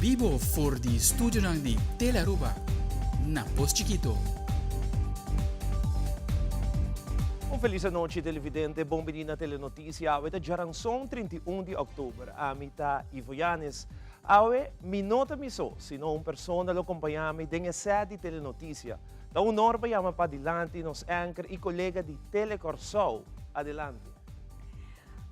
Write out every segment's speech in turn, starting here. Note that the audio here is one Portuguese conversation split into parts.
Vivo for di studio ng di Telearuba, na Pos Chiquito. Feliz noite, televidente. Bom menina telenotícia. Awe ta Jaransong 31 de outubro. Amita Ivoyanes. Awe, minota miso, sino un persona lo acompanhame dengue sede telenotícia. Da honor pa yama pa adelante nos anchor e colega di Telecorsou. Adelante.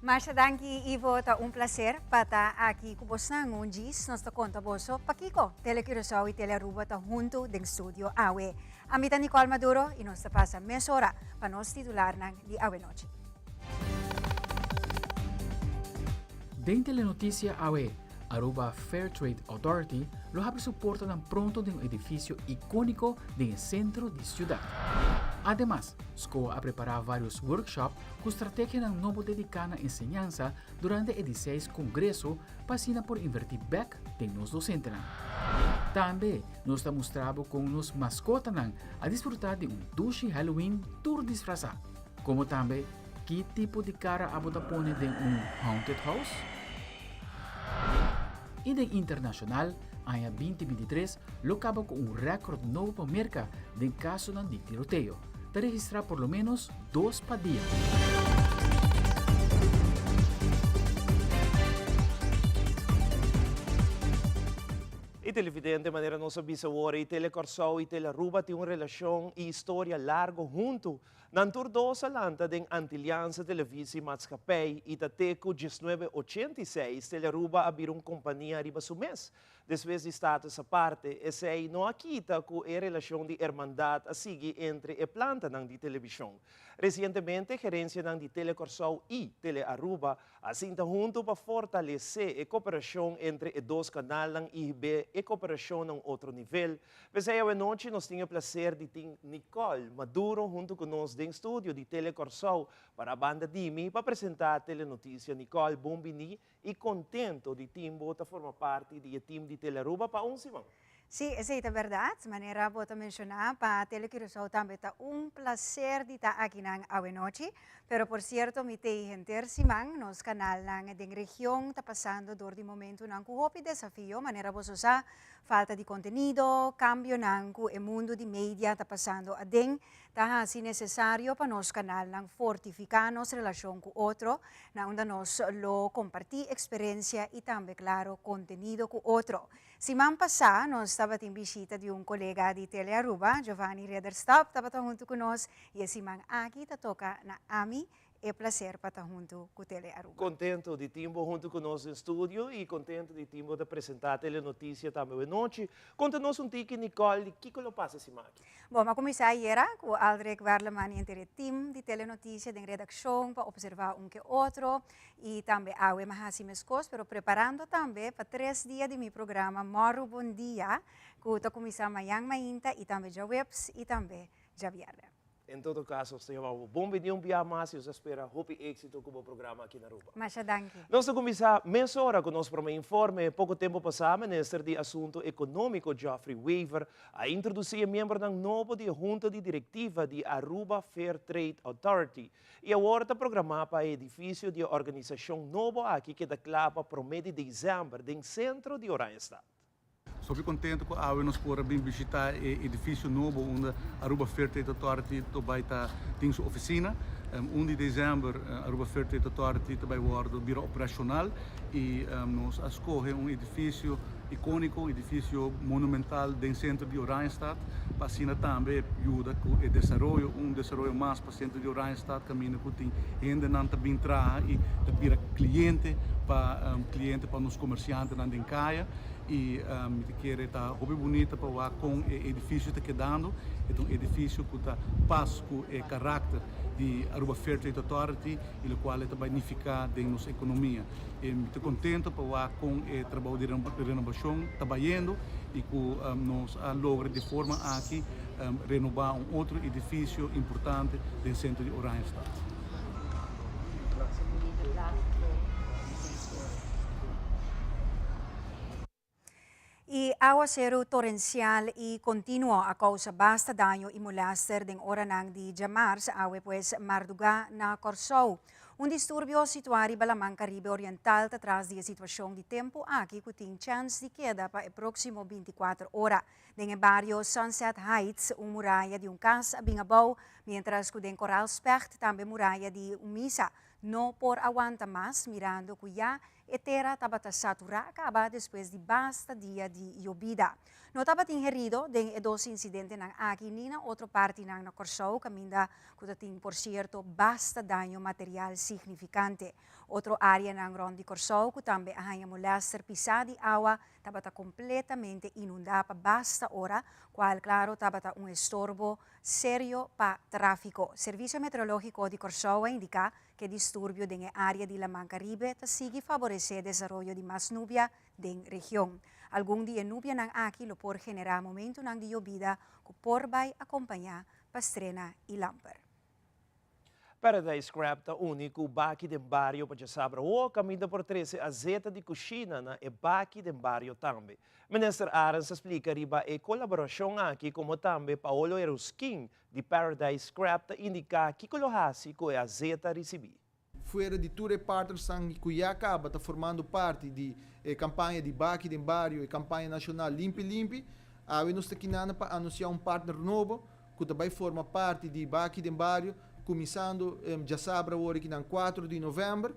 Masya danki Ivo, ta un placer pata aqui kubos na ngungis nos ta konta boso pakiko Telecorsou e Telearuba ta junto deng studio Awe. Amita Nicole Maduro e nos ta pasa mesora pa nos titular ng di Awe Noche. Den Telenotícia AWE, Aruba Fair Trade Authority, lo abre suporta ng pronto de un edificio icónico del centro de ciudad. Además, SCOA ha preparado varios workshops con estrategia ng novo dedicada a enseñanza durante el 16 Congreso pasina por invertir back de nos docentes. También nos ha mostrado con nos mascotas a disfrutar de un douche Halloween tour disfrazado, como también qué tipo de cara a pone de un haunted house. Y de internacional, año 2023, lo acaba con un récord nuevo para Merca del caso de tiroteo, de registrar por lo menos 2 por día. E televidente, maneira nossa bisawara e Telecorsou e Telearuba tem uma relação e história larga junto. Nantur dosa lanta den Antilliança Televisi Matskapay e Tateco 1986, Telearuba abrir uma companhia riba sumes. Después de status a parte, essa aí não aquita com a relação de hermandade a seguir entre a planta de televisão. Recentemente, gerência de Telecorsou e Telearuba assinta junto para fortalecer a cooperação entre os dois canais e a cooperação em outro nível. Mas aí, noite, nós tínhamos o prazer de ter Nicole Maduro junto conosco em estúdio de Telecorsou para a banda Dimi para apresentar a telenotícia. Nicole, bom dia e contento de Timbo de formar parte do time de Telearuba para Simão. Sí, esa es verdad. De manera vou mencionar para Telecorsou também está un placer de estar aquí en Awe Noche. Pero por cierto, mi te gente Simang, nos canal ng ding región está pasando door di momento ng kuhopi desafio. Manera vos sa falta de contenido, cambio ng el mundo de media está pasando a ding. Taha si necesario para nos canal ng fortificarnos relación con otro, na onda nos lo compartir experiencia y también claro contenido con otro. Simang pasa nos estaba en visita de un colega de Telearuba, Giovanni Rederstop, estaba junto con nos y Simang aquí te toca na ami. É prazer para estar junto com o Telearuba. Contento de Timbo junto conosco no estúdio e contento de Timbo de apresentar a telenotícia também hoje. Conta-nos tique, Nicole, o que lo passa esse aqui? Bom, mas começar era com o Aldrich Warleman e o time de telenotícia de redação para observar que outro e também a Awe Mahasimeskos, pero preparando também para 3 dias de meu programa Moro Bom Dia, que está começando amanhã mainta e também já webs e também já viernes. Em todo caso, você vai bom dia um dia mais e eu espero hope êxito com o programa aqui na Aruba. Mas danke. Nós vamos começar meia hora com nosso primeiro informe. Pouco tempo passado, o ministro de Assunto Econômico, Geoffrey Weaver, a introduzir membro da novo de junta de diretiva de Aruba Fair Trade Authority e agora está programado para o edifício de organização novo aqui que declara para o mês de dezembro, no centro de Oranjestad. Estou contente com a Awe nos por vir visitar o edifício novo onde a Aruba Fair Trade Authority também tem sua oficina. 1 de dezembro, a Aruba Fair Trade Authority também vai o bureau operacional e nós escolhemos um edifício icônico, um edifício monumental dentro do centro de Oranjestad. Para assim também ajuda com o desenvolvimento mais para o centro de Oranjestad, caminho que tem ainda não está bem trabalhado e também cliente para os comerciantes na Dencaia. E quero estar muito bonita para com o edifício está quedando, é um edifício que está paz com o caráter de Aruba Fair Trade Authority e o qual está beneficiar da nossa economia. Estou contente para com o trabalho de renovação trabalhando e que nós logra de forma aqui renovar outro edifício importante do centro de Oranjestad. Y aguacero torrencial y continuo a causa basta daño y molestar den oranang di Jamar sa awe pues Marduga na Corsou. Um distúrbio situado Balamang Caribe Oriental atrás da situação de tempo aqui que tem chance de queda para o próximo 24 horas. Em barrio Sunset Heights, muralha de casa abingabou, mientras que em Coral Specht também muralha de misa. Não por aguanta mais, mirando que já a terra estava saturada acaba depois de basta dia de llovida. Não estava herido em dois incidentes aqui nem na outra parte na Corsou, caminda que tem, por certo, basta dano material significante. Outra área na Ronde Corsou, que também a molestar pisada de água, estava completamente inundada basta hora, qual, claro, estava estorbo sério para tráfico. Serviço Meteorológico de Corsou indica que o distúrbio na área de Balamang Caribe sigue favorecer o desenvolvimento de mais nubia na região. Algum dia nubia nang aqui lo por generar momento nang de llovida que por vai acompanhar pastrena e lamper. Paradise Scrap ta único baki de barrio para sabra o caminho por 13 azeta de coxina na e baki de barrio também. Minister Arens explica riba e colaboração aqui como também Paolo Eruskin de Paradise Scrap ta indica que colohasi com a azeta recebi. Fuera di tutte partner sangue que já acaba tá formando parte de campanha de Baki de Barrio e campanha nacional Limpi Limpi, nós estamos aqui para anunciar partner novo que também forma parte de Baki de Barrio, começando já sabra hoje que no 4 de novembro,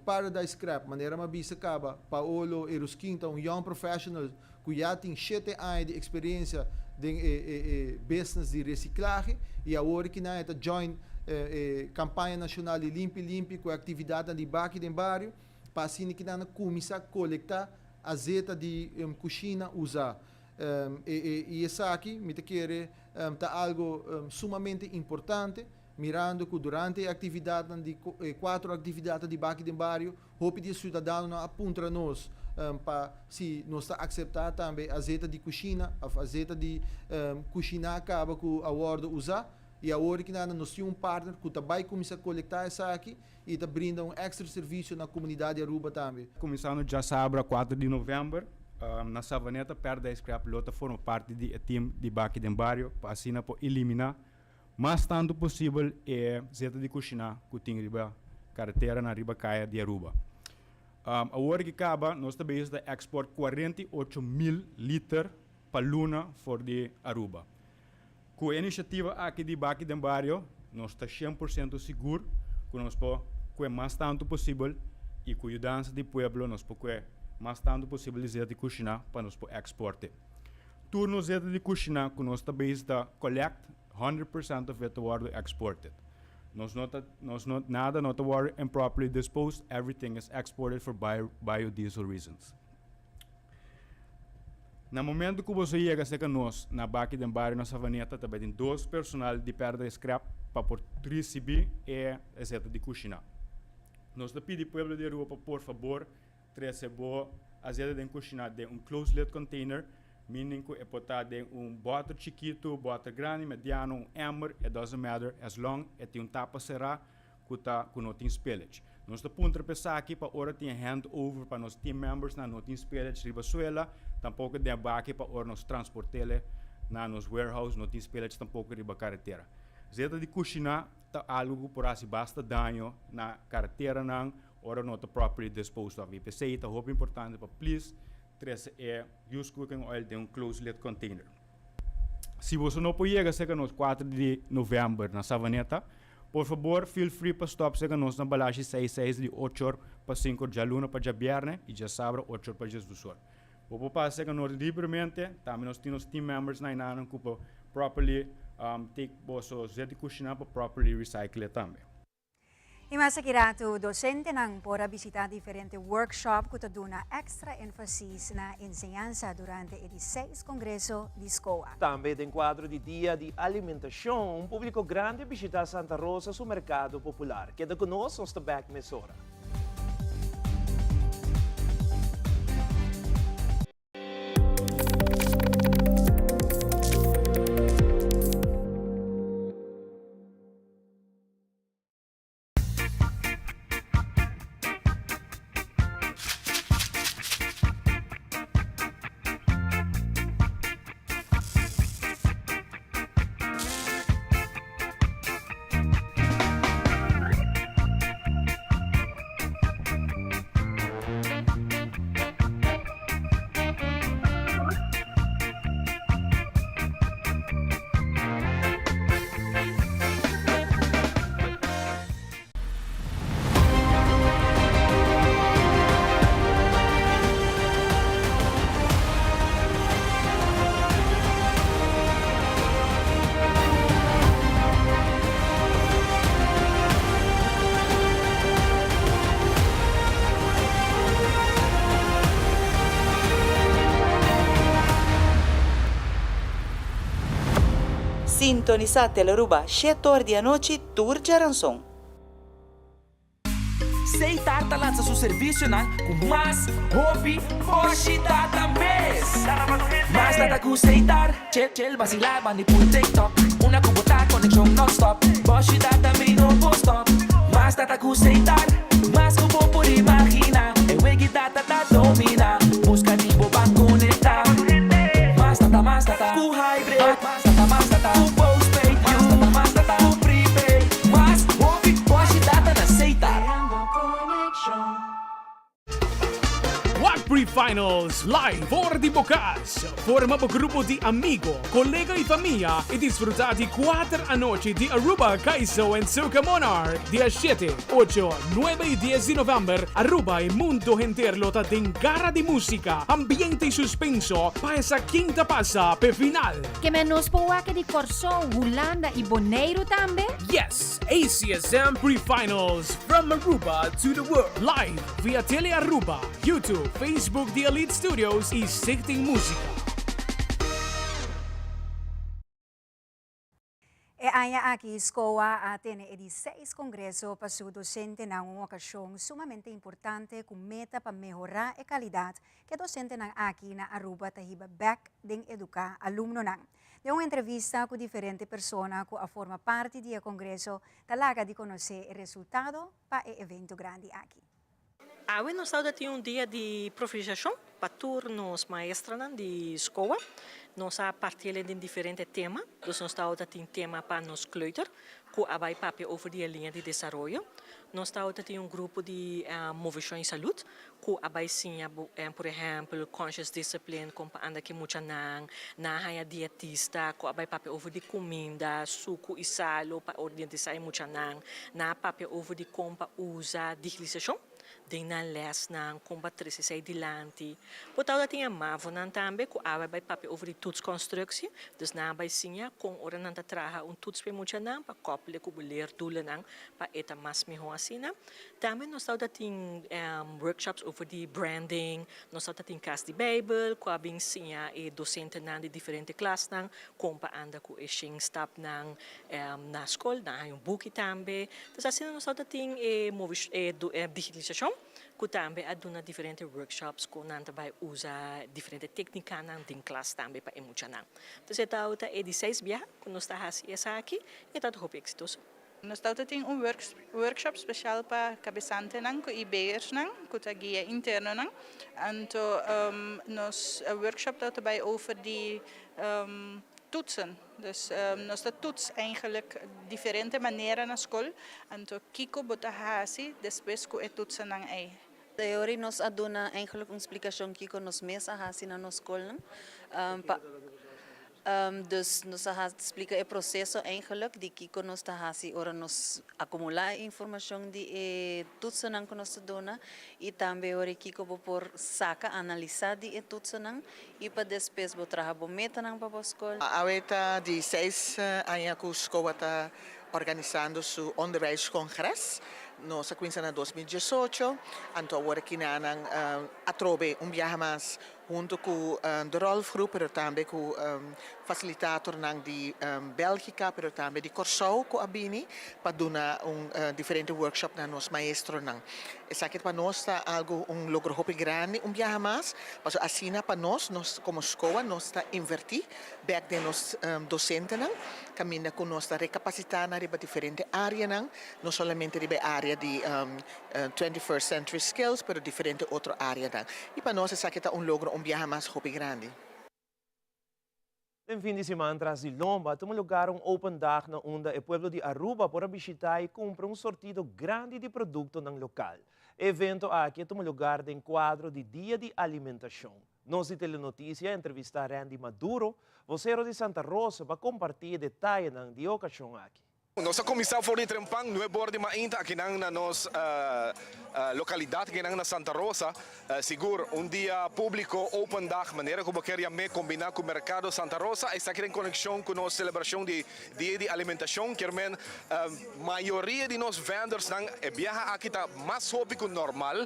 Paradise Scrap, maneira uma bisa acaba, Paolo Eruskin, um young professional que já tem 7 anos de experiência de business de reciclagem e agora que na está join campanha nacional de Limpi Limpi com a atividade de Baki de Barrio para assim que nós começar a coletar a zeta de coxina usar e essa aqui me quer tá algo sumamente importante mirando que durante a atividade de 4 atividades de Baki de Barrio hope de cidadão não aponta nós para se nós está aceitar também a zeta de coxina a zeta de coxina acaba com a word usar e agora que nós temos partner que também começa a coletar essa aqui e tá brinda extra serviço na comunidade Aruba também. Começando já sabra 4 de novembro, na Savaneta, Paradise Scrap Lota forma parte do time de Baki de Barrio para assim para eliminar mais tanto possível zeta de coxina que tem riba carretera na riba caia de Aruba. Agora que acaba, nós também estamos a export 48.000 litros para luna for de Aruba. Com a iniciativa aqui de Baki de Barrio, nós estamos 100% seguro que nós podemos, com o mais tanto possível, e com a ajuda do povo, nós podemos, mais tanto possível, zeta de coxina para nós exportar. Turno zeta de coxina que nós também está collect 100% of it were exported. Nós not nada not were improperly disposed. Everything is exported for biodiesel reasons. No momento que você chega a nós na Baki de Barrio na Savaneta, também tem 2 personal de Paradise Scrap para receber a zeta de coxina. Nós pedimos ao povo de Aruba, por favor, receba a zeta de coxina de closed lid container, meaning que é botar em bottle chiquito, bottle grande, mediano, hammer, it doesn't matter, as long as tem tapa será que não tem spillage. Nós estamos a pensar aqui para hora tem handover para nos team members na não tem spillage riba suela, tampouco de aqui para hora nos transportele na nos warehouse, não tem spillage tampouco riba carretera. Zeta de coxina tá algo por assim basta dano na carretera não, hora não está properly disposed of. IPC tá muito importante para please use cooking oil de closed lid container. Se você não pode chegar nos 4 de novembro na Savaneta, por favor, feel free para stop chegar nos na balagem 66 de 8 para 5 de luna para viernes e já sábado 8 para Jesus do sol. Você pode chegar nos livremente, também nós temos team members na inana que properly take boso zeta coxina para properly recycle também. E mas kirato docente nang pora bisita diferente workshop que duna extra emphasis na enseñanza durante o 16 Congresso de SCOA. Também tem quadro de dia de alimentação, um público grande visita Santa Rosa no mercado popular. Queda conosco nos back mesora. Sintoniza Teleruba 7 ore di noite, Tour Jaranson. Seitar lança seu serviço não com mais hobby, hoje data mês. Mas nada com Seitar, chill, vacilar, manipula TikTok. Uma kubota, conexão non-stop. Hoje data me não vou stop. Mas nada com Seitar, mas kubo por imagina. É wegi data da domina. Busca de boba conectar. Mas nada, com hybrid. Mas nada, com postpaid. Mas nada, com prepaid. Mas hobby, hoje data na Seitar. WAC Pre-Finals live for di Bocas. Forma un gruppo di amigo, collega e famiglia e disfruttati 4 noci di Aruba, Kaiso e Suka Monarch. Dia 7, 8, 9 e 10 di novembre, Aruba e mundo entero ta den gara di musica, ambiente suspenso, pa essa quinta passa per final. Que menos po WAC di Corso, Holanda e Bonaire tambe? Yes, ACSM Pre-Finals from Aruba to the world. Live via Tele Aruba, YouTube, Facebook The Elite Studios e Sicting Música. E aya aqui SCOA tiene el 16 Congreso para su docente en una ocasión sumamente importante con meta para mejorar la calidad que docente nan aquí na Aruba tahiba back din educa alumno nan. De una entrevista con diferentes personas que forma parte del Congreso, talaga de conocer el resultado para el evento grande aquí. Hoje nós estamos tendo dia de proficiação para turnos maestros de escola. Nós partilhamos de diferentes temas. Nós estamos tendo tema para nos kleuter, que vai papel over die linha de desenvolvimento. Nós estamos tendo grupo de movimento em saúde, que vai sim, por exemplo, conscious discipline, como anda que muito na dietista, que vai papel over de comida, suco e salo para orientar muito na papel over de como usa digitalização. Din na les ng combatrice sa dilante. Potau da tinha mavo nan tambe ku awa bay papi over die toetsconstructie. Dus na bay sinya kung ora nan tatraha toets pe mucha nang pa kople ku buleer doelen nang pa eta mas miho asina. Tambe nos tau da ting workshops over die branding, nos tau da ting kas di Bible, ku abing sinya docente nan di differente klas nang kung pa anda ku shing stop nang na school na yung buki tambe. Dus asina nos tau da ting digitalisasyon. Que também aduna diferentes workshops que nanta vai usar diferentes técnicas em classe também para emocionar. Então, então é de 6 dias que nós estamos aqui e está muito exitoso. Nós estamos tendo workshop especial para cabeçante com IBers que está guia interno então nos workshop está também over die toetsen. Dus nós toets eigenlijk diferente maneren na school. Então, kiko botahasi depois que toetsen ng ay. Teorie nos aduna eigenlijk een explicação kiko nos mesa hasi na nos school dus nos explica o processo eigenlijk die kiko nos hasi ora nos acumular informação de toetsen que nos dona e também ora kiko por saca analisar de toetsen e para depois botar a meta nang para school. Ahorita de 6 anos que a escola está organizando seu onderwijscongres. Nós começamos em 2018, então agora aqui atrobe viaje mais junto com a Rolf Groep, pero também com o facilitator de Bélgica, pero também de Corsau, com a Bini, para dar diferente workshop na nos maestros. Isso aqui para nós é algo logro muito grande, viaje mais, mas assim para nós como escola, nós está invertir back de nos docentes, caminha com nós está recapacitar na diferente área, não somente na área de 21st century skills, pero diferente outra área. E para nós isso aqui é logro viaje mais grande. No fim de semana, tras de Lomba, temos lugar open dag na onde o pueblo de Aruba para visitar e comprar sortido grande de produto no local. Evento aqui temos lugar em quadro de Dia de Alimentação. Nós de Telenotícia entrevistar Randy Maduro, vocero de Santa Rosa, para compartilhar detalhes de ocasião aqui. Nossa comissão for de Trempang, não é bordo mainta aqui na nossa localidade, aqui na Santa Rosa. Seguro, dia público, open dag, maneira como queria me combinar com o mercado Santa Rosa. Está aqui em conexão com a nossa celebração de dia de alimentação, que a maioria de nós vendors viaja aqui tá mais rápido que o normal.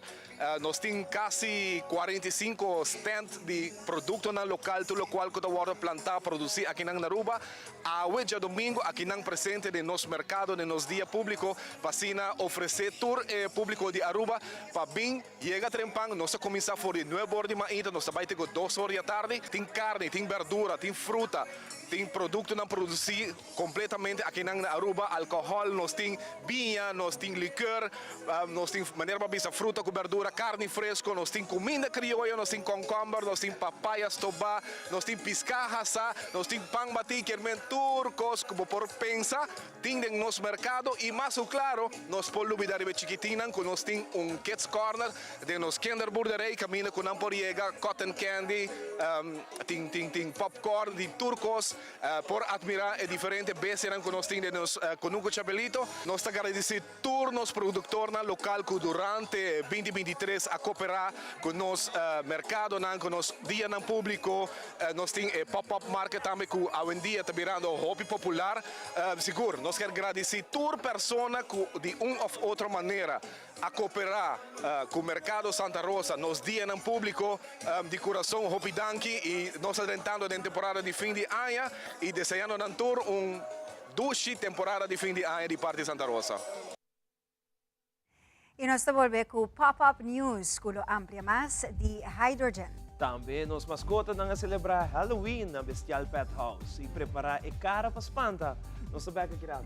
Nós temos quase 45 stands de produto na local, tudo o qual que está plantar, produzir aqui na Aruba. Hoje domingo, aqui na presente de nosso mercado, de nosso dia público, para oferecer tour público de Aruba, para vir, chega a Trempang, nós começamos a fazer 9 horas de manhã, nós vai ter 2 horas da tarde, tem carne, tem verdura, tem fruta, tem produto não produzir completamente aqui na Aruba, álcool, nós tem vinha, nós tem licor, nós tem maneira para bisa fruta com verdura, carne fresco, nós tem comida criolla, nós tem concombre, nós tem papaya, toba, nós tem piscajas, nós tem pão bati, turcos, como por pensar, tem no nosso mercado e mais claro, nós podemos olvidar de chiquitina, que nós tem Kids Corner, de nos kinderburgerij, camina com namporiega, cotton candy, tem popcorn, de turcos, por admirar diferente vezes que nós temos de nos conuco chabelito, nós agradecer todos os produtores local que durante 2023 a cooperar com nos mercado, com nos dia no público, nós temos pop-up market também que hoje em dia está virando hobby popular. Seguro, nós queremos agradecer toda pessoa que de ou outra maneira a cooperar com o mercado Santa Rosa nos dias no público de coração hobby danki e nós entrando na temporada de fim de ano e desejando na tour duche temporada de fim de ano de parte de Santa Rosa. E nós volvemos com o Pop-Up News, que amplia mais de hydrogen. Também nos mascotas vão celebrar Halloween na Bestial Pet House e preparar a cara para espanta. Nós sabemos que irá.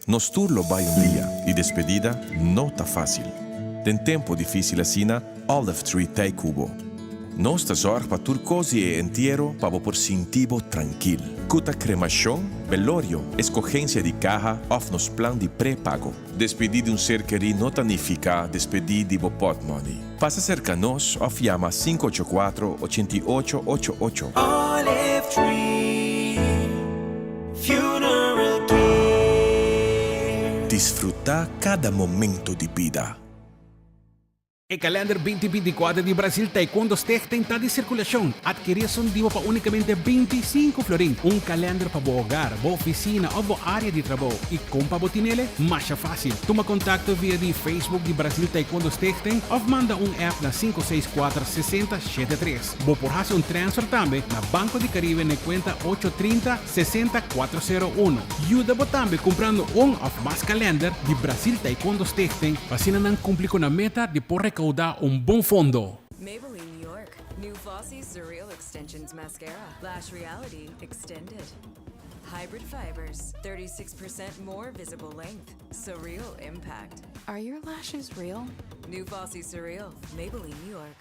Nos turlo vai dia de despedida não tá fácil. Tem tempo difícil assina Olive Tree Tei Cubo. Nós tá zorg para tur cosi e entero para por sintivo tranquil. Cuta cremação, velorio, escogencia de caja of nos plan de pré-pago. Despedir de ser querido não significa despedir de pot money. Passa cerca nos of llama 584-8888. Olive Tree Funeral. Desfrutar cada momento de vida. O calendar 2024 de Brasil Taekwondo Stichting está de circulação. Adquirição de para unicamente 25 florin. Calendar para o hogar, boa oficina ou boa área de trabalho. E como para botinele, mais fácil. Toma contato via de Facebook de Brasil Taekwondo Stichting ou manda app na 564-6073. Vou por fazer transfer também na Banco de Caribe na conta 830-60401. Ajuda também comprando ou mais calendar de Brasil Taekwondo Stichting. Para não cumprir com a meta de por recaudar bom fundo. Maybelline New York. New Flossy Surreal Extensions Mascara. Lash Reality Extended. Hybrid fibers. 36% more visible length. Surreal impact. Are your lashes real? New Flossy Surreal. Maybelline New York.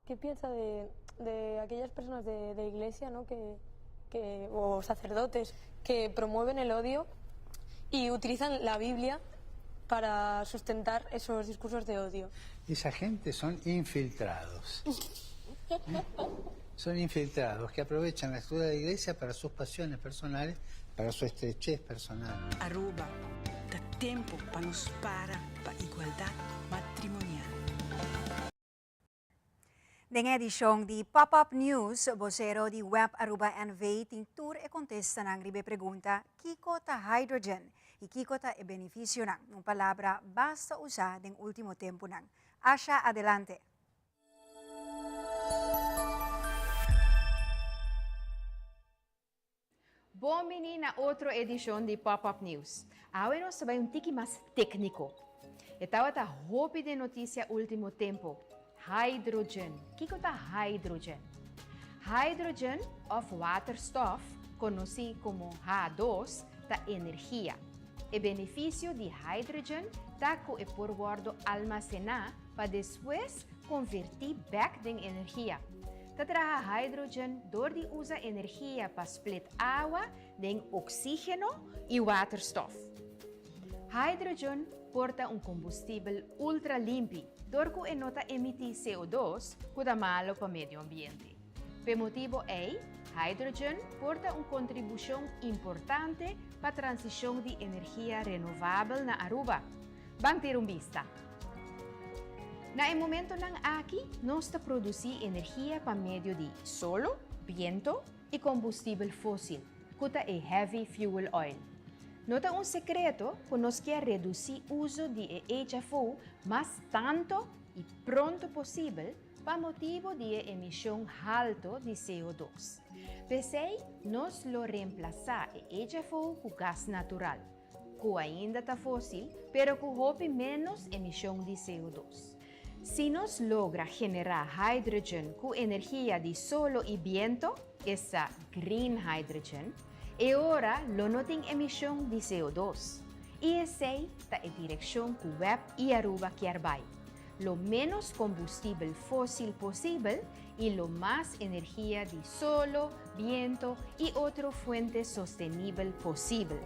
¿Qué piensa de aquellas personas de iglesia, ¿no? o sacerdotes que promueven el odio y utilizan la Biblia para sustentar esos discursos de odio? Esa gente son infiltrados. Son infiltrados que aprovechan la estructura de la iglesia para sus pasiones personales, para su estrechez personal. Aruba dá tempo para nos para igualdade matrimonial. Den edisyon di Pop-Up News, vocero di Web Aruba NV, tintur e contesta ng ribe pregunta, kiko ta hydrogen, y kiko ta e beneficio nang, nung palabra basta usar den ultimo tempo nang. Asha, adelante. Bom Homini na outra edição de Pop-Up News. Agora nós sabemos um tique mais técnico. Esta é a roupa de notícia último tempo. Hydrogen. O que é hydrogen? Hydrogen of waterstoff, conhecido como H2, é energia. O benefício de hydrogen é que é por guardo almacenar para depois convertir back em energia. Tatraha hydrogen door die usa energia para split água em oxígeno e waterstoff. Hydrogen porta combustível ultra limpo, door que nota emitir CO2, que é malo para o meio ambiente. Por motivo hydrogen porta contribuição importante para a transição de energia renovável na Aruba. Vamos ter vista. Na momento nang aqui, nós produzimos energia para meio de solo, viento e combustível fóssil, que é heavy fuel oil. Nota secreto que nós queremos reduzir o uso de HFO mais tanto e pronto possível para motivo de emissão alta de CO2. Pensei, nós lo reemplazar HFO com gás natural, que ainda está fóssil, pero que houve menos emissão de CO2. Si nos logra generar hydrogen con energía de solo y viento, esa green hydrogen, y ahora lo no tiene emisión de CO2. Y esa está en dirección que web y Aruba quiere. Lo menos combustible fósil posible y lo más energía de solo, viento y otra fuente sostenible posible.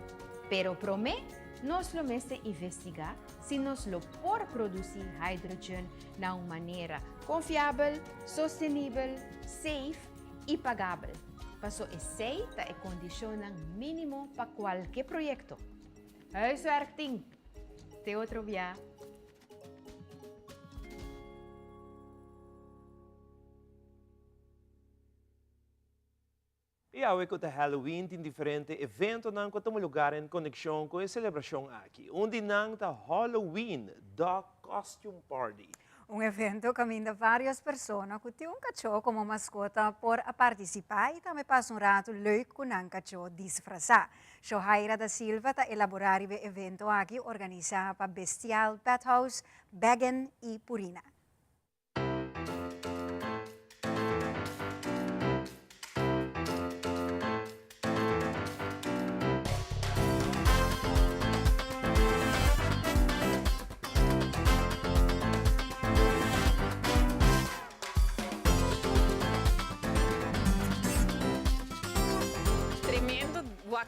Pero promete nos lo meste investigar si nos lo por producir hydrogen de una manera confiable, sostenible, safe y pagable. Paso essa é condição mínimo para qualquer projeto. Isso é arting. Te outro dia. E ao que o Halloween tem diferente evento não que toma lugar em conexão com a celebração aqui, onde não está Halloween, The Costume Party. Evento que convida várias pessoas que têm cachorro como mascota por participar e também passa rato leuk com um cachorro disfarçar. Shohaira da Silva está elaborar o evento aqui organizado para Bestial Pet House, Began e Purina.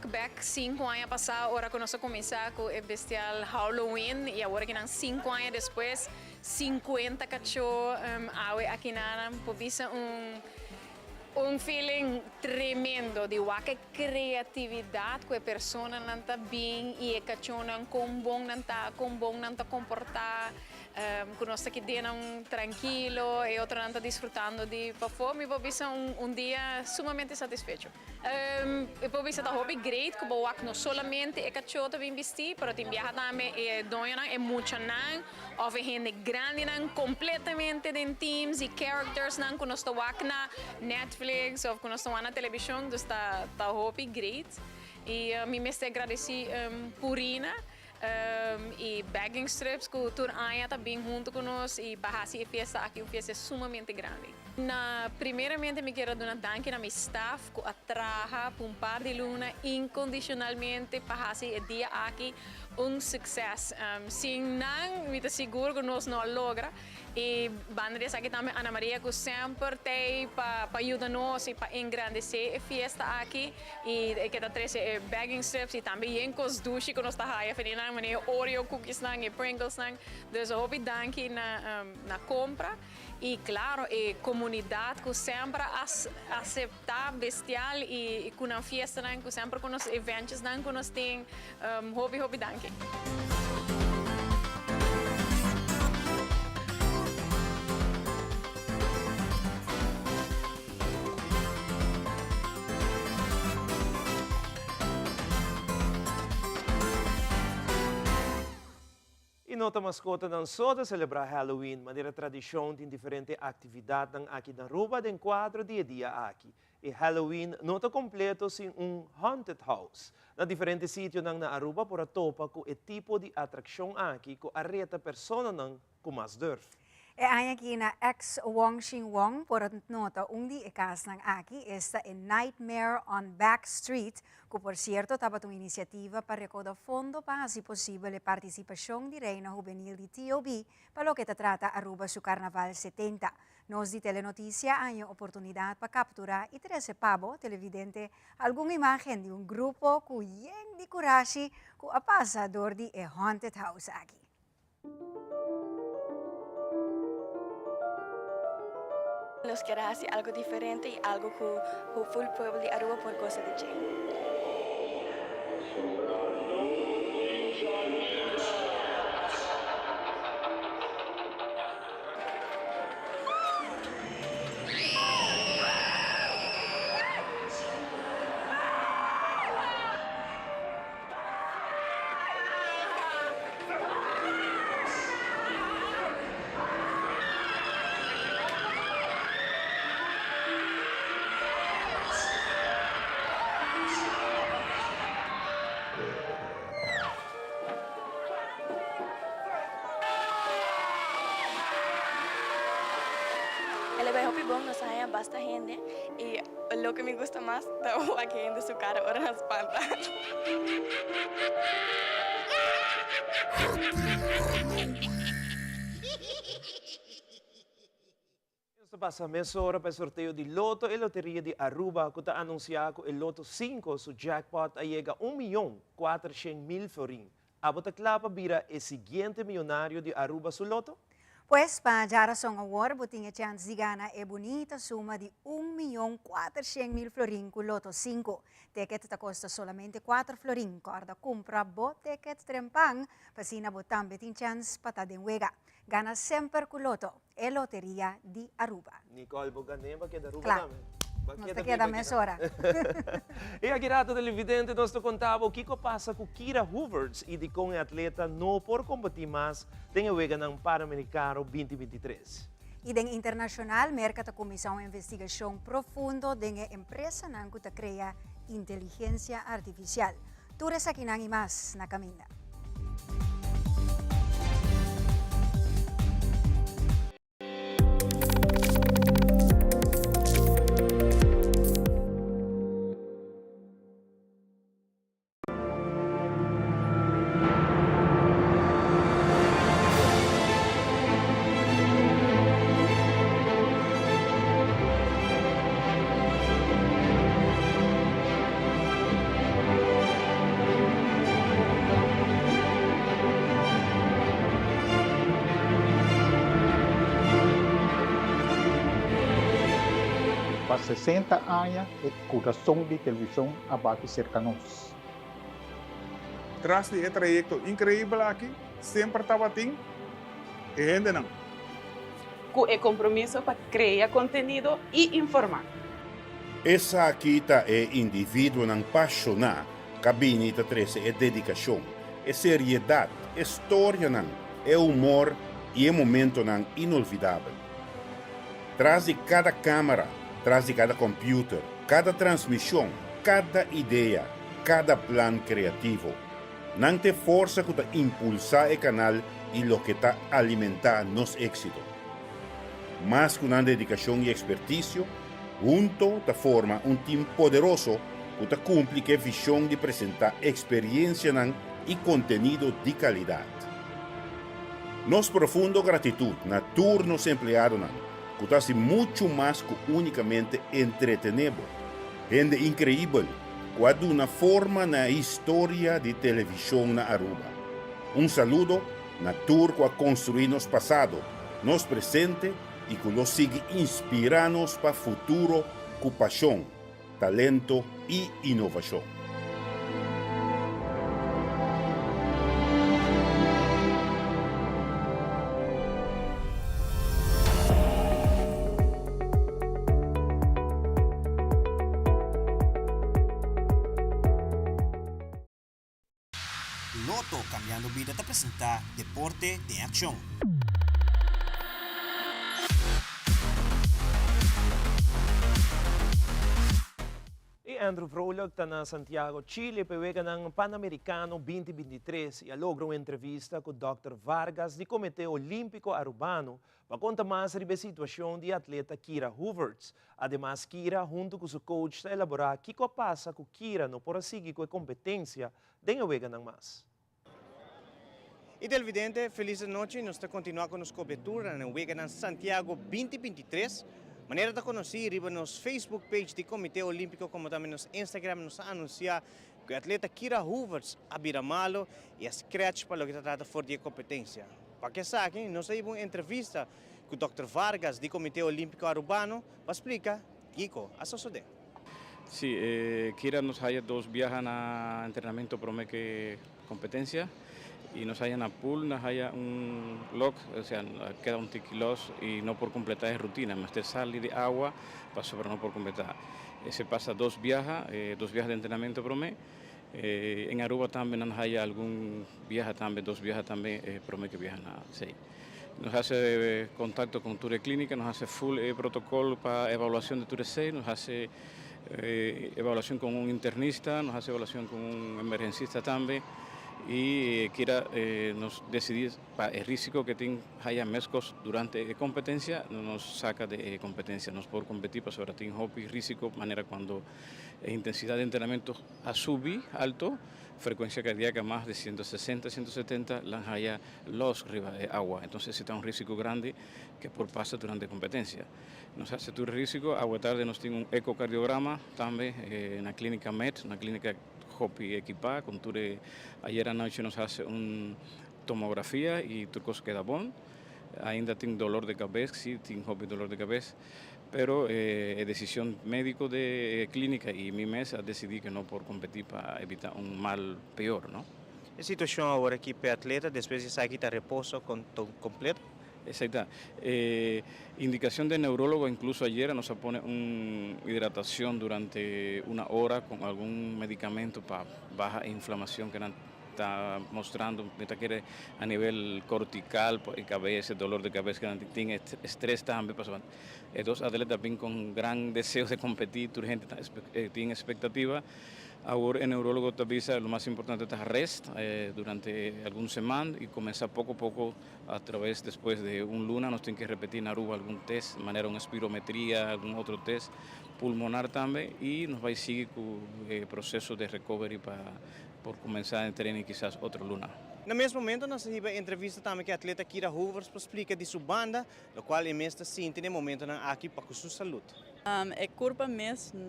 Back 5 anos passados, agora que nós começamos com o Bestial Halloween e agora que 5 anos depois, 50 cachorros aqui na Povisa feeling tremendo de que criatividade que a pessoa não está bem e a cachorro não está comportar. Que nós aqui dentro tranquilo e outro não está desfrutando de performance, vou ver dia sumamente satisfeito. Eu vou ver está hobby great, que vou não somente é cachorro bem vestir, mas também também é dona é muito não, houve gente grande não, completamente em teams e characters não, que nós estamos na Netflix ou que nós estamos na televisão, então está hobby great. E me mestre agradeci Purina. E bagging strips que o tour Aya está bem junto conosco e bahasi a festa aqui, a festa é sumamente grande. Primeiramente, me quero dar danke a meu staff que atraja por par de luna incondicionalmente bahasi o dia aqui sucesso. Sem não, me seguro que nós não logra. E bandeiras aqui também Ana Maria que sempre tem para ajudar nós e para engrandecer a festa aqui e que está trazendo bagging strips e também em cos duche que nós está aí fazendo maneira Oreo cookies e Pringles então eu vou danke na compra e claro a comunidade que sempre aceita bestial e com a festa que sempre com os eventos que nós tem hobby danke. E nota mascota ng Soda celebrar Halloween, maneira tradisyon din diferente aktibidad ng aqui na Aruba den 4 dia aqui. E Halloween nota completo sin haunted house. Na diferente sitio ng na Aruba por topa ko e tipo de atraksyon aqui ko areta persona ng kumas durf. E anya kina ex Wong Shing Wong por nota undi ikas ng aki esta A Nightmare on Back Street, que por cierto tapat uma iniciativa para recaudar fondo para si posible participación de Reina Juvenil de TOB para lo que te trata Aruba su Carnaval 70. Nos di telenoticia hay oportunidad para capturar y 13 pavo televidente alguna imagen de un grupo cuyeng di Kurashi ku apasador de a haunted house aquí. Nos quiere hacer algo diferente y algo que el pueblo de Aruba por cosa de El evento pibón nos haya basta gente y lo que me gusta más es la gente de su cara ahora nos espanta. Esta passa meia hora para o sorteio de loto e loteria de Aruba, que está anunciado o loto 5, su jackpot a chega 1.400.000 florin. A bota clapa vira o seguinte milionário de Aruba su loto? Pues para Jarason Award, botinha chance de gana e bonita suma de 1.400.000 florin com loto 5. Ticket te custa solamente 4 florin. Corda compra bo ticket trempang, pasina botam betin chance pata den wega. Gana sempre com loto e loteria de Aruba. Nicole Boganeba, que é da Aruba Claro. também. Nos te queda meia hora. E aqui rato televidente, nós te contava o que passa com Kira Hooverts e de com atleta não por competir mais tem a wega ng Panamericano 2023. E den internacional, merca a comissão investigação profundo den empresa nang kuta crea inteligência artificial. Tures aqui nang imas na caminha. Para 60 anos, o coração de televisão abate cerca de nós. Tras de trayecto increíble aqui, sempre estava assim, e gente não. Com o compromisso para criar conteúdo e informar. Essa aqui é indivíduo não apaixonado, cabine de trece é dedicação, é seriedade, é história não, é humor e é momento não inolvidável. Traz de cada câmera, traz de cada computer, cada transmissão, cada ideia, cada plano criativo, não tem força para impulsar o canal e o que está alimentar nosso êxito. Mas com uma dedicação e expertise, junto da forma time poderoso que cumpre a visão de apresentar experiência e conteúdo de qualidade. Nos profundo gratidão na turnos empleados que hace muito mais que unicamente entretener. Gente incrível, que uma forma na história de televisão na Aruba. Saludo na tour que construir nos passado, nos presente e que nos siga inspirando para o futuro com paixão, talento e inovação. Roto Cambiando Vida te presenta Deporte de Acción. Andrew Vrolijk está na Santiago, Chile, pewega ng Pan-Americano 2023 e alogra uma entrevista com Dr. Vargas do Comitê Olímpico Arubano para contar mais sobre a situação de atleta Kira Hooverts. Ademais, Kira, junto com seu coach, está elaborar o que passa com Kira no por seguir com a competência de wega ng mas. E televidente, feliz noite, nós estamos continuando com nossa cobertura na Wega ng Santiago 2023. Maneira de conhecer, riba nos Facebook page do Comitê Olímpico, como também nos Instagram, nos anunciar que o atleta Kira Hooverts abira malo e a scratch para o que trata fora de competência. Para que sabe, nós temos uma entrevista com o Dr. Vargas do Comitê Olímpico Arubano para explicar Kiko a suceder. Sí, Kira nos haya dos viajes a entrenamiento promete competencia y nos haya en la pool, nos haya un lock, o sea, queda un tiquilos y no por completar es rutina, más de sal y de agua, paso pero no por completar. Se pasa dos viajes de entrenamiento promete. En Aruba también nos haya algún viaje también, dos viajes también promete que viajan a 6. Nos hace contacto con Ture Clínica, nos hace full protocolo para evaluación de Ture 6, nos hace evaluación con un internista, nos hace evaluación con un emergencista también. Y Kira nos decidir para el riesgo que haya mescos durante la competencia, no nos saca de competencia, nos por competir para sobre tin hobby riesgo, manera cuando la intensidad de entrenamiento a subir alto, frecuencia cardíaca más de 160, 170, la haya los riba de agua, entonces está un riesgo grande que por pasa durante la competencia. Nos hace tu riesgo, agua tarde nos tiene un ecocardiograma también en la clínica MET, una clínica Hopi equipada, con Ture ayer anoche nos hace una tomografía y tu cosa queda bon. Ainda tengo dolor de cabeza, sí, tengo Hopi dolor de cabeza, pero decisión médico de clínica y mi mesa decidí que no por competir para evitar un mal peor, ¿no? A situação agora aqui para atleta, depois de sair aqui está repouso completo? Exacto. Indicación de neurólogo, incluso ayer nos pone una hidratación durante una hora con algún medicamento para baja inflamación que está mostrando a nivel cortical, cabeza, dolor de cabeza, que tiene estrés también. Dos atletas bien con gran deseo de competir, urgente, tiene expectativa. Ahora el neurólogo te avisa lo más importante es rest durante alguna semana y comenzar poco a poco a través después de un luna nos tienen que repetir en Aruba algún test, de manera una espirometría, algún otro test pulmonar también y nos va a seguir con el proceso de recovery por comenzar a entrenar quizás otro luna. No mesmo momento, nós tivemos entrevista também com a atleta Kira Hooverts para explicar de sua banda, o qual é mesmo sente no momento aqui para a sua saúde. É culpa mesmo,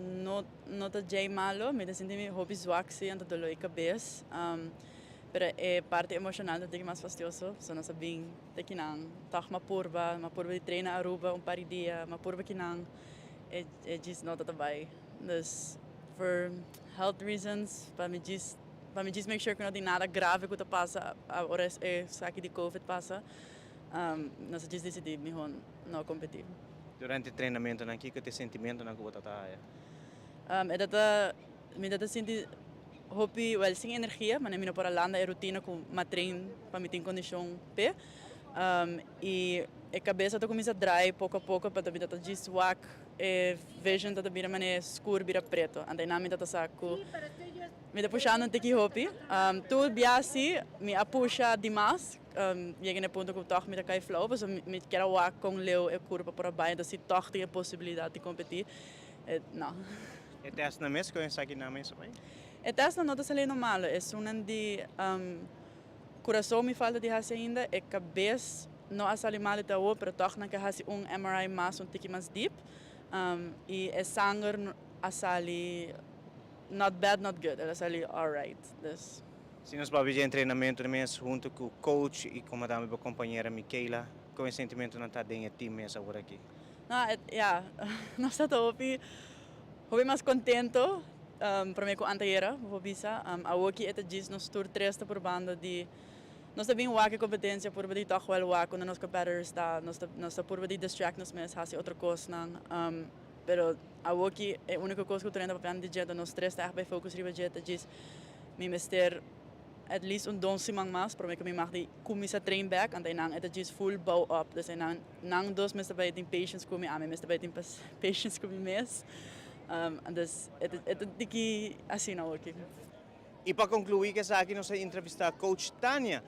não está bem malo, me sinto me hobby zoaxi, ando dolor de cabeça, pero é parte emocional do que mais fastidioso, só nós sabemos que não, tá uma curva de treino a Aruba par de dias, uma curva que não é just não tá bem, dus for health reasons, para me make sure que não tem nada grave que passa, agora é saque de COVID passa, nós decidimos melhor não competir. Durante o treinamento, o que é o sentimento na Cuba? Me dá sentir hopi, sem energia, mas não para lá é rotina com uma treino para me ter condição p, e a cabeça está começando a drive pouco a pouco para me dar just whack, vision está vira mané escuro, vira preto, então não me dá saco. Me está puxando um hopi, tudo bem assim, me puxa demais. Chega no ponto que eu toch me cai flow, mas me quero whack com leu e curva para baixo, então se toch tem a possibilidade de competir, não. E teste na mesa, que eu aqui na mesa também? E teste não está saindo mal, é um de coração me falta de fazer ainda, e cabeça não a sair mal até hoje, mas toch não quer fazer MRI mais tique mais deep, e é sangue a sair not bad, not good, ela sai alright. Se nós vamos fazer treinamento mesmo junto com o coach e como também a companheira Michaela, qual é o sentimento não está dentro do time mesmo agora aqui? Nós estamos mais contento para mim com a anterior, vou dizer, aqui é diz nós tur 3 por banda de nós também a competência por de toch wel quando nós competidores está nós por de distract nos mesmo fazer outra coisa não pero aqui é a única coisa que eu treino para aprender de nós 3 está bem focus riba de diz me mister at least een donsimang mas, para que me mag die kumisa train back, en dan het is full bow up. Dus en dan dos mesta bij die patience kumi ame, mesta bij die patience kumi mes. En dus het diki assim na working. E para concluir, que aqui nós entrevistar coach Tânia,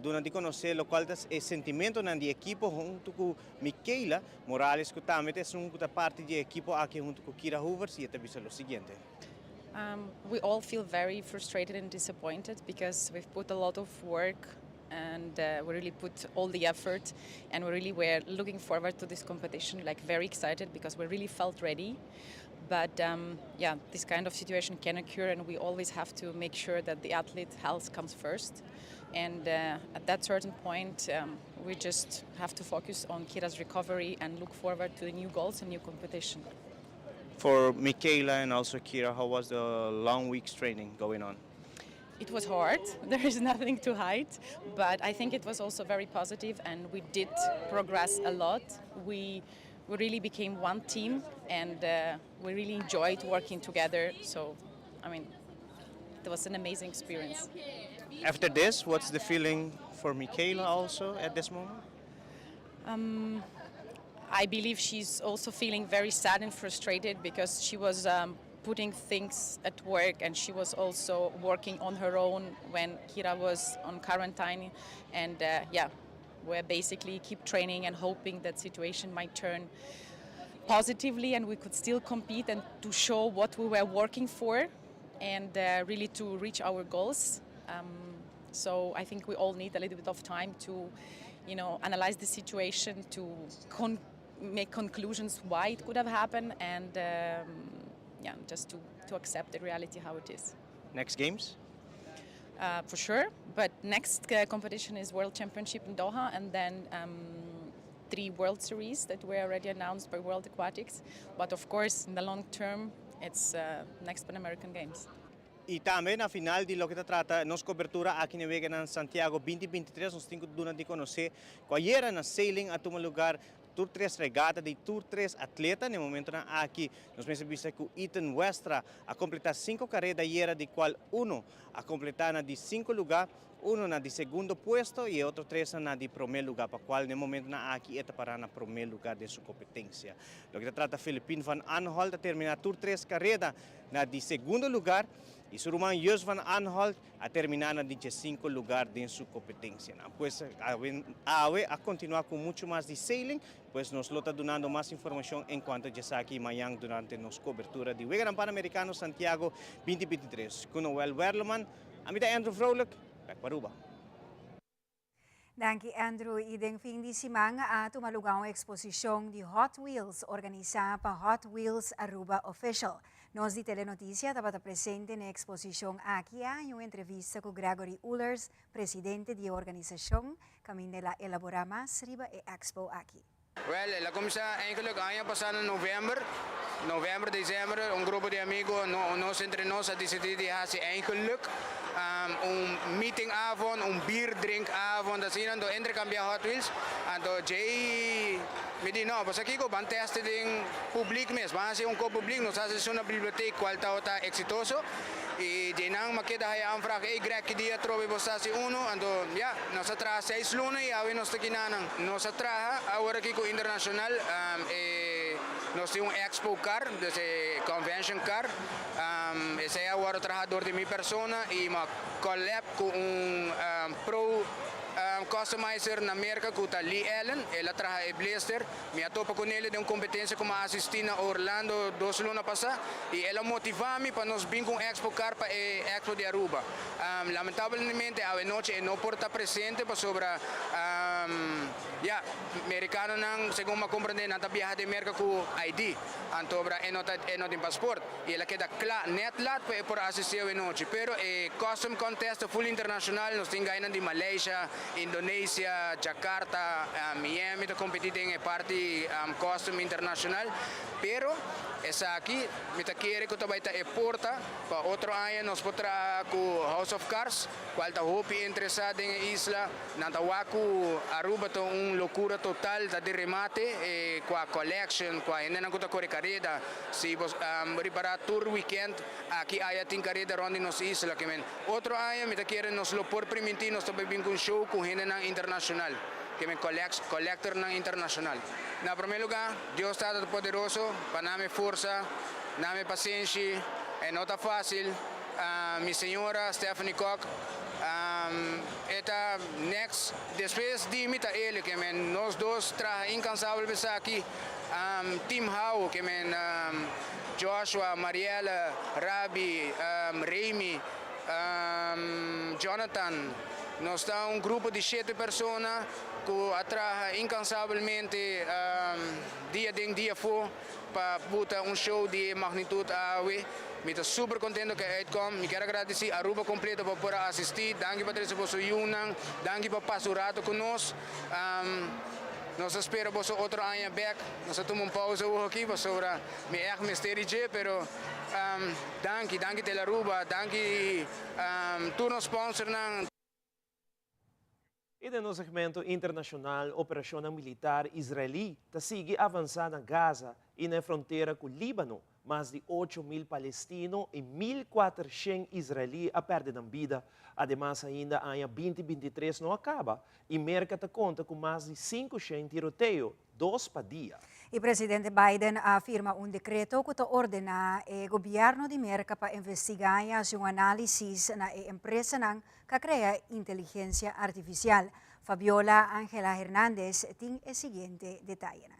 durante conhecer o qual é sentimento na de equipo junto com Michaela Morales, que também é parte de equipo aqui junto com Kira Hoovers, e até o seguinte. We all feel very frustrated and disappointed because we've put a lot of work and we really put all the effort, and we really were looking forward to this competition, like very excited because we really felt ready. But yeah, this kind of situation can occur, and we always have to make sure that the athlete health comes first. And at that certain point, we just have to focus on Kira's recovery and look forward to the new goals and new competition. For Michaela and also Kira, how was the long week's training going on? It was hard, there is nothing to hide, but I think it was also very positive, and we did progress a lot. We really became one team, and we really enjoyed working together. So, I mean, it was an amazing experience. After this, what's the feeling for Michaela also at this moment? I believe she's also feeling very sad and frustrated because she was putting things at work, and she was also working on her own when Kira was on quarantine. And yeah, we're basically keep training and hoping that situation might turn positively and we could still compete and to show what we were working for, and really to reach our goals. So I think we all need a little bit of time to, analyze the situation, to make conclusions why it could have happened, and yeah, just to accept the reality how it is. Next games? For sure, but next competition is World Championship in Doha, and then 3 World Series that were already announced by World Aquatics. But of course, in the long term, it's next Pan American Games. E também na final de lo que trata nossa cobertura aqui na Vega na Santiago 2023, nós temos de conhecer qual era na sailing a tomar lugar Tour 3 regata de Tour 3 atleta. No momento na aqui nós vamos ver que Ethan Westra a completar 5 carreiras era de qual uno a completar na de 5 lugar, uno na de segundo puesto e outro 3 na de primeiro lugar, para qual no momento na aqui está para na primeiro lugar de sua competência. Lo que trata Philippine Van Aanholt a terminar Tour 3 carreira na de segundo lugar. E Suruman Jos van Aanholt a terminar na 15 lugar de sua competência. Pues a continuar com muito mais de sailing, pues nos lo está dando mais informação enquanto já está aqui amanhã durante nossa cobertura de Wegeran Pan-Americano Santiago 2023. Com Noel Werleman, amita Andrew Vrolijk, back para Aruba. Danke Andrew. Ideng fim de semana tumalugang ang eksposisyon de Hot Wheels organizada pa Hot Wheels Aruba Official. Nos di Telenoticia estava presente na exposição aqui uma entrevista com Gregory Ullers, presidente da organização, kami nila elaborar mais riba e expo aqui. Well, la comienza eigenlijk año pasado en november, december, un grupo de amigos nos entre nos a decidir de hacer eigenlijk meetingavond, bierdrinkavond, dat zien we intercambiar Hot Wheels. En dan Jay me dice, no, pues aquí van testen ding publiek mes, van hacer un co-publiek, nos hace una biblioteca cual está exitoso. Y Jenang makita hay aanvraag, Greg dia trobe bostasi uno, ando ya, nos atrae 6 lunes y ahora nos tequinanan. Nos atrae ahora aquí con internacional, nos tiene un expo car, desde convention car, ese ahora trabajador de mi persona y ma collab con un pro customizer na América com a Lee Allen, ela trabalha em Blaster, me atopa com ele de uma competência como assistente na Orlando 2 lunas passadas e ela motiva-me para nós vir com Expo Car para a Expo de Aruba. Lamentavelmente, a noite não pode estar presente para sobre americano não, segundo me compreender, não está viajando de América com ID, antobra e não tem passaporte e ela queda claro, net lat para assistir a noite, pero custom contest full internacional, nós temos ganhando de Malaysia, Indonesia, Jakarta, Miami, to competir em parte custom internacional, pero essa aqui, me tá querendo que também tá porta para outro ano nós podemos com House of Cars, qual tá hope interessado em isla, nanta waku Aruba to uma loucura total da de remate com a collection, com a ainda não conta corre carrera, se vos reparar tour weekend aqui aí tem carrera onde nos isla que men. Outro aí me tá querendo nos lopor permitir nos também vir com show com ainda na internacional. Que me collector na internacional. Na primeiro lugar, Deus está poderoso, para dar força, dar paciência, é não tá fácil. Minha senhora Stephanie Koch, eta next, depois de imitar ele, que men nós dois tra incansável pensar aqui, Team How, que men Joshua, Mariela, Rabi, Raimi, Jonathan. Nós estamos grupo de 7 pessoas que atrás incansavelmente dia em dia para botar show de magnitude AOE. Me estou super contente que uitkomt. Me quero agradecer a Aruba completa por poder assistir. Dank je Patrícia por sua união. Dank je por passar o rato conosco. Nós esperamos outro ano back. Nós tomamos pausa aqui para sobre me erro mistério, pero dank je de Aruba, dank je turno sponsor nang. E no segmento internacional, a operação militar israelí segue avançando na Gaza e na fronteira com o Líbano. Mais de 8.000 palestinos e 1.400 israelíes perderam vida. Ademais, ainda a 2023 não acaba e América conta com mais de 500 tiroteios, 2 por dia. O presidente Biden afirma decreto que ordena o governo de América para investigar e fazer análise na empresa que cria inteligência artificial. Fabiola Ángela Hernández tem o seguinte detalhe.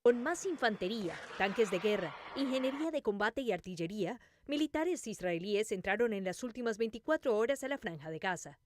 Con más infantería, tanques de guerra, ingeniería de combate y artillería, militares israelíes entraron en las últimas 24 horas a la Franja de Gaza.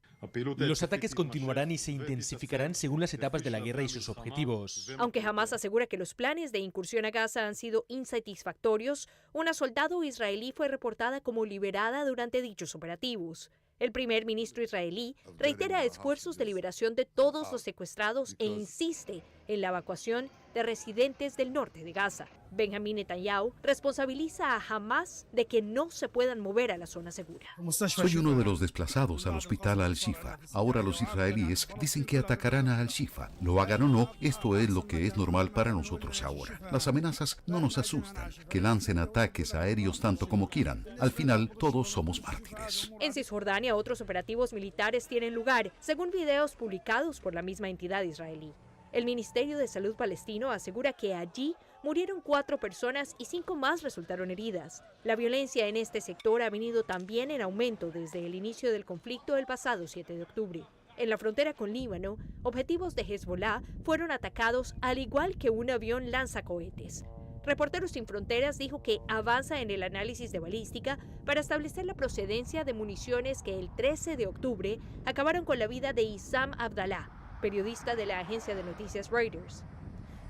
Los ataques continuarán y se intensificarán según las etapas de la guerra y sus objetivos. Aunque Hamas asegura que los planes de incursión a Gaza han sido insatisfactorios, una soldado israelí fue reportada como liberada durante dichos operativos. El primer ministro israelí reitera esfuerzos de liberación de todos los secuestrados e insiste en la evacuación de residentes del norte de Gaza. Benjamín Netanyahu responsabiliza a Hamas de que no se puedan mover a la zona segura. Soy uno de los desplazados al hospital Al-Shifa. Ahora los israelíes dicen que atacarán a Al-Shifa. Lo hagan o no, esto es lo que es normal para nosotros ahora. Las amenazas no nos asustan. Que lancen ataques aéreos tanto como quieran. Al final, todos somos mártires. En Cisjordania, otros operativos militares tienen lugar, según videos publicados por la misma entidad israelí. El Ministerio de Salud palestino asegura que allí murieron 4 personas y 5 más resultaron heridas. La violencia en este sector ha venido también en aumento desde el inicio del conflicto el pasado 7 de octubre. En la frontera con Líbano, objetivos de Hezbollah fueron atacados al igual que un avión lanzacohetes. Reporteros Sin Fronteras dijo que avanza en el análisis de balística para establecer la procedencia de municiones que el 13 de octubre acabaron con la vida de Issam Abdallah, periodista de la agencia de noticias Reuters.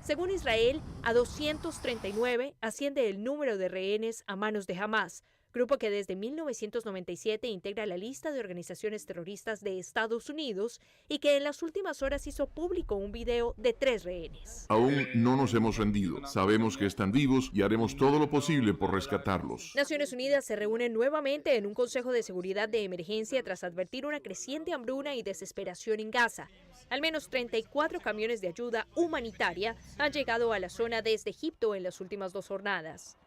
Según Israel, a 239 asciende el número de rehenes a manos de Hamas, grupo que desde 1997 integra la lista de organizaciones terroristas de Estados Unidos y que en las últimas horas hizo público un video de 3 rehenes. Aún no nos hemos rendido. Sabemos que están vivos y haremos todo lo posible por rescatarlos. Naciones Unidas se reúne nuevamente en un Consejo de Seguridad de Emergencia tras advertir una creciente hambruna y desesperación en Gaza. Al menos 34 camiones de ayuda humanitaria han llegado a la zona desde Egipto en las últimas 2 jornadas.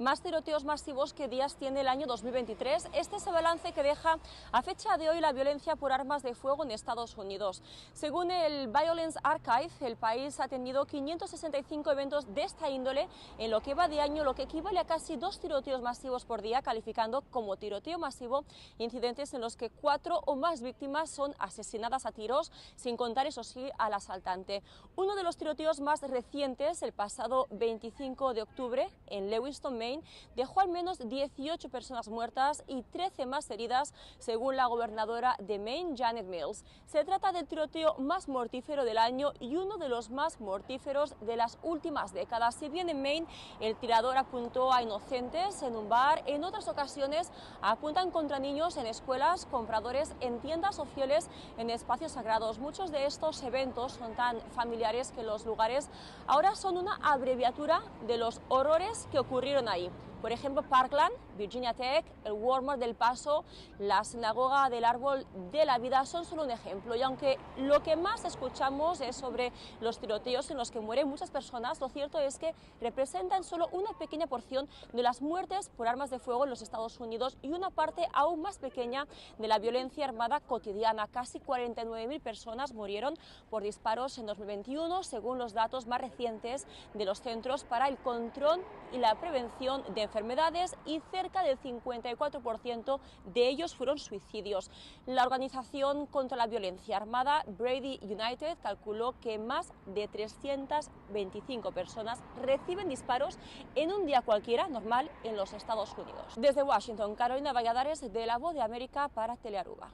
Más tiroteos masivos que días tiene el año 2023. Este es el balance que deja a fecha de hoy la violencia por armas de fuego en Estados Unidos. Según el Violence Archive, el país ha tenido 565 eventos de esta índole en lo que va de año, lo que equivale a casi 2 tiroteos masivos por día, calificando como tiroteo masivo incidentes en los que 4 o más víctimas son asesinadas a tiros, sin contar, eso sí, al asaltante. Uno de los tiroteos más recientes, el pasado 25 de octubre, en Lewiston, Maine dejó al menos 18 personas muertas y 13 más heridas, según la gobernadora de Maine, Janet Mills. Se trata del tiroteo más mortífero del año y uno de los más mortíferos de las últimas décadas. Si bien en Maine el tirador apuntó a inocentes en un bar, en otras ocasiones apuntan contra niños en escuelas, compradores en tiendas o fieles en espacios sagrados. Muchos de estos eventos son tan familiares que los lugares ahora son una abreviatura de los horrores que ocurrieron ahí. Por ejemplo, Parkland, Virginia Tech, el Walmart del Paso, la Sinagoga del Árbol de la Vida son solo un ejemplo. Y aunque lo que más escuchamos es sobre los tiroteos en los que mueren muchas personas, lo cierto es que representan solo una pequeña porción de las muertes por armas de fuego en los Estados Unidos y una parte aún más pequeña de la violencia armada cotidiana. Casi 49.000 personas murieron por disparos en 2021, según los datos más recientes de los Centros para el Control y la Prevención de Enfermedades, y cerca del 54% de ellos fueron suicidios. La organización contra la violencia armada Brady United calculó que más de 325 personas reciben disparos en un día cualquiera normal en los Estados Unidos. Desde Washington, Carolina Valladares, de La Voz de América para Telearuba.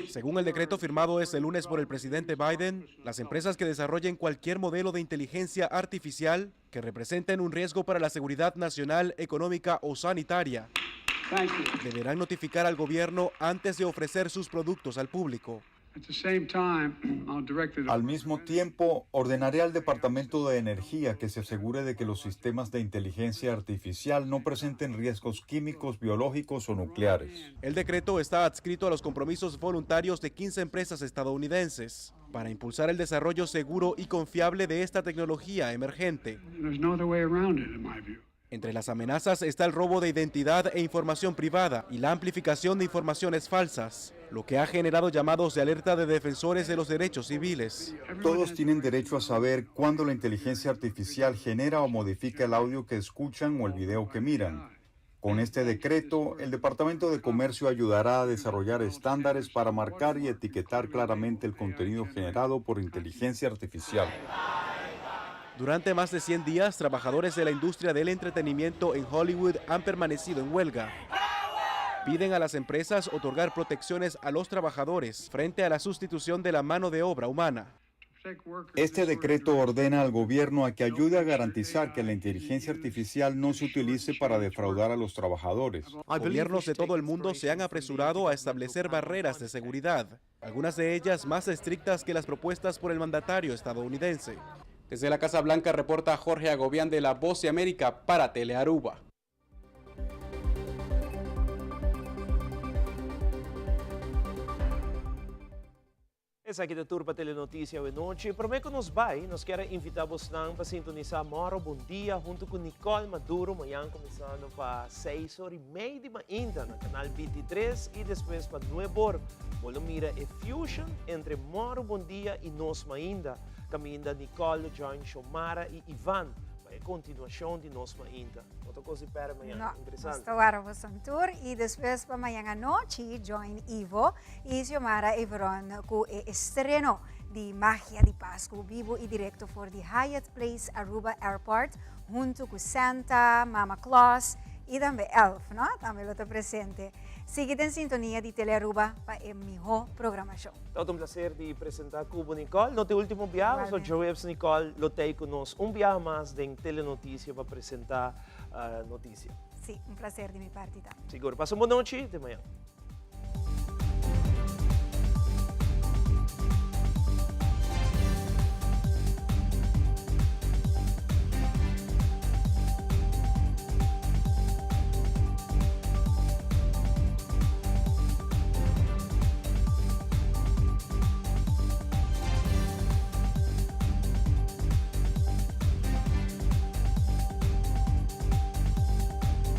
Según el decreto firmado este lunes por el presidente Biden, las empresas que desarrollen cualquier modelo de inteligencia artificial que representen un riesgo para la seguridad nacional, económica o sanitaria deberán notificar al gobierno antes de ofrecer sus productos al público. Al mismo tiempo, ordenaré al Departamento de Energía que se asegure de que los sistemas de inteligencia artificial no presenten riesgos químicos, biológicos o nucleares. El decreto está adscrito a los compromisos voluntarios de 15 empresas estadounidenses para impulsar el desarrollo seguro y confiable de esta tecnología emergente. Entre las amenazas está el robo de identidad e información privada y la amplificación de informaciones falsas, lo que ha generado llamados de alerta de defensores de los derechos civiles. Todos tienen derecho a saber cuándo la inteligencia artificial genera o modifica el audio que escuchan o el video que miran. Con este decreto, el Departamento de Comercio ayudará a desarrollar estándares para marcar y etiquetar claramente el contenido generado por inteligencia artificial. Durante más de 100 días, trabajadores de la industria del entretenimiento en Hollywood han permanecido en huelga. Piden a las empresas otorgar protecciones a los trabajadores frente a la sustitución de la mano de obra humana. Este decreto ordena al gobierno a que ayude a garantizar que la inteligencia artificial no se utilice para defraudar a los trabajadores. Gobiernos de todo el mundo se han apresurado a establecer barreras de seguridad, algunas de ellas más estrictas que las propuestas por el mandatario estadounidense. Desde la Casa Blanca reporta Jorge Agobián de La Voz de América para Telearuba. Essa aqui da Turpa Telenotícia hoje noite. Prometo que nos quer invitar-vos para sintonizar Moro Bom Dia junto com Nicole Maduro, amanhã começando para 6h30 de manhã no canal 23 e depois para 9h. Vamos mirar a fusion entre Moro Bom Dia e Nos Mainda. Caminda Nicole, John, Xomara e Ivan. A continuação de Nos Mainda. Outra coisa para amanhã, interessante. Nós vamos a tour e depois para amanhã à noite, Join Ivo e Xiomara Everon com o estreno de Magia de Pascua, vivo e direto for the Hyatt Place Aruba Airport, junto com Santa, Mama Claus e também Elf, não? Também lo está presente. Siga em sintonia de Telearuba para a melhor programação. É um prazer de apresentar Cubo Nicole. No teu último viagem, o Joeps Nicole lotei conosco viagem mais de Telenotícia para apresentar a notícia. Sim, prazer de minha parte. Seguro. Passa uma boa noite e até amanhã.